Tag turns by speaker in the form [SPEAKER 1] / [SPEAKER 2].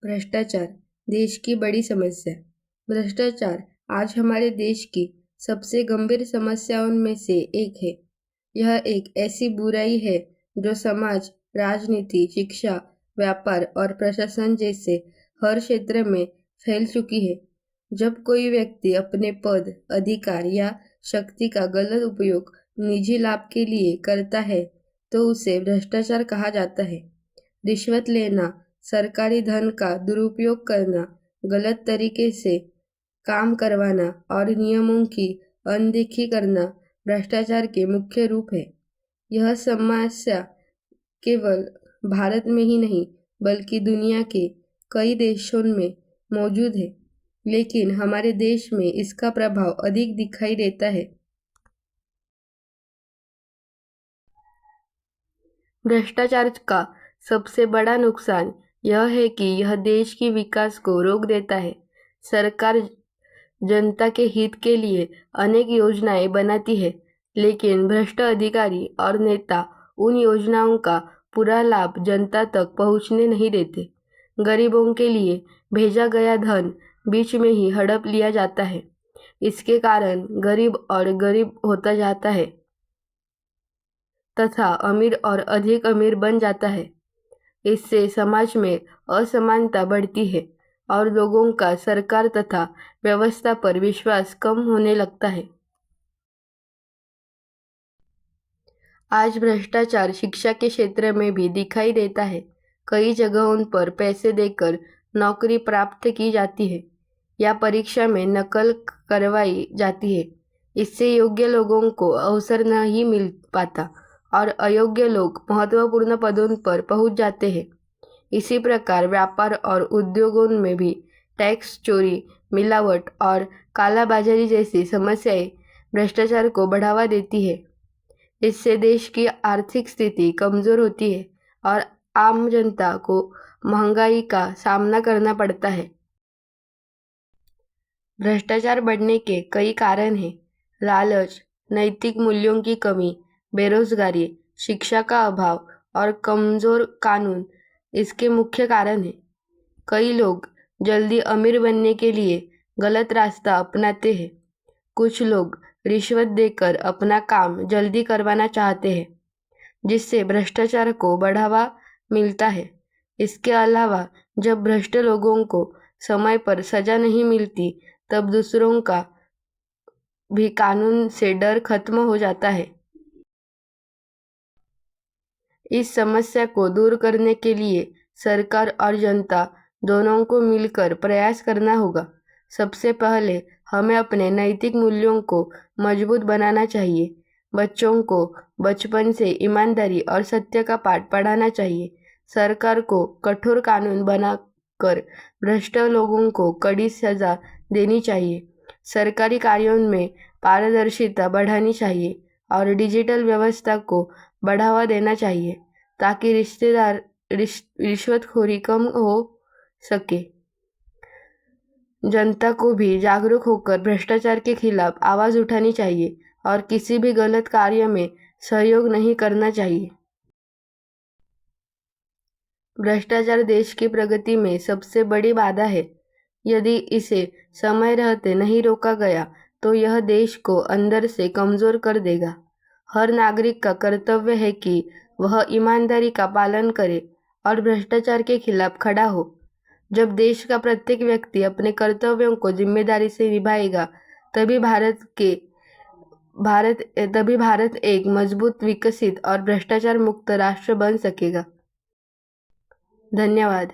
[SPEAKER 1] भ्रष्टाचार देश की बड़ी समस्या। भ्रष्टाचार आज हमारे देश की सबसे गंभीर समस्याओं में से एक है। यह एक ऐसी बुराई है जो समाज, राजनीति, शिक्षा, व्यापार और प्रशासन जैसे हर क्षेत्र में फैल चुकी है। जब कोई व्यक्ति अपने पद, अधिकार या शक्ति का गलत उपयोग निजी लाभ के लिए करता है तो उसे भ्रष्टाचार कहा जाता है। रिश्वत लेना, सरकारी धन का दुरुपयोग करना, गलत तरीके से काम करवाना और नियमों की अनदेखी करना भ्रष्टाचार के मुख्य रूप है। यह समस्या केवल भारत में ही नहीं बल्कि दुनिया के कई देशों में मौजूद है, लेकिन हमारे देश में इसका प्रभाव अधिक दिखाई देता है। भ्रष्टाचार का सबसे बड़ा नुकसान यह है कि यह देश की विकास को रोक देता है। सरकार जनता के हित के लिए अनेक योजनाएं बनाती है, लेकिन भ्रष्ट अधिकारी और नेता उन योजनाओं का पूरा लाभ जनता तक पहुंचने नहीं देते। गरीबों के लिए भेजा गया धन बीच में ही हड़प लिया जाता है। इसके कारण गरीब और गरीब होता जाता है तथा अमीर और अधिक अमीर बन जाता है। इससे समाज में असमानता बढ़ती है और लोगों का सरकार तथा व्यवस्था पर विश्वास कम होने लगता है। आज भ्रष्टाचार शिक्षा के क्षेत्र में भी दिखाई देता है। कई जगहों पर पैसे देकर नौकरी प्राप्त की जाती है या परीक्षा में नकल करवाई जाती है। इससे योग्य लोगों को अवसर नहीं मिल पाता और अयोग्य लोग महत्वपूर्ण पदों पर पहुंच जाते हैं। इसी प्रकार व्यापार और उद्योगों में भी टैक्स चोरी, मिलावट और कालाबाजारी जैसी समस्याएं भ्रष्टाचार को बढ़ावा देती है। इससे देश की आर्थिक स्थिति कमजोर होती है और आम जनता को महंगाई का सामना करना पड़ता है। भ्रष्टाचार बढ़ने के कई कारण हैं। लालच, नैतिक मूल्यों की कमी, बेरोजगारी, शिक्षा का अभाव और कमजोर कानून इसके मुख्य कारण हैं। कई लोग जल्दी अमीर बनने के लिए गलत रास्ता अपनाते हैं। कुछ लोग रिश्वत देकर अपना काम जल्दी करवाना चाहते हैं, जिससे भ्रष्टाचार को बढ़ावा मिलता है। इसके अलावा जब भ्रष्ट लोगों को समय पर सजा नहीं मिलती, तब दूसरों का भी कानून से डर खत्म हो जाता है। इस समस्या को दूर करने के लिए सरकार और जनता दोनों को मिलकर प्रयास करना होगा। सबसे पहले हमें अपने नैतिक मूल्यों को मजबूत बनाना चाहिए। बच्चों को बचपन से ईमानदारी और सत्य का पाठ पढ़ाना चाहिए। सरकार को कठोर कानून बनाकर भ्रष्ट लोगों को कड़ी सजा देनी चाहिए। सरकारी कार्यों में पारदर्शिता बढ़ानी चाहिए और डिजिटल व्यवस्था को बढ़ावा देना चाहिए ताकि रिश्वतखोरी कम हो सके। जनता को भी जागरूक होकर भ्रष्टाचार के खिलाफ आवाज उठानी चाहिए और किसी भी गलत कार्य में सहयोग नहीं करना चाहिए। भ्रष्टाचार देश की प्रगति में सबसे बड़ी बाधा है। यदि इसे समय रहते नहीं रोका गया तो यह देश को अंदर से कमजोर कर देगा। हर नागरिक का कर्तव्य है कि वह ईमानदारी का पालन करे और भ्रष्टाचार के खिलाफ खड़ा हो। जब देश का प्रत्येक व्यक्ति अपने कर्तव्यों को जिम्मेदारी से निभाएगा, तभी भारत एक मजबूत, विकसित और भ्रष्टाचार मुक्त राष्ट्र बन सकेगा। धन्यवाद।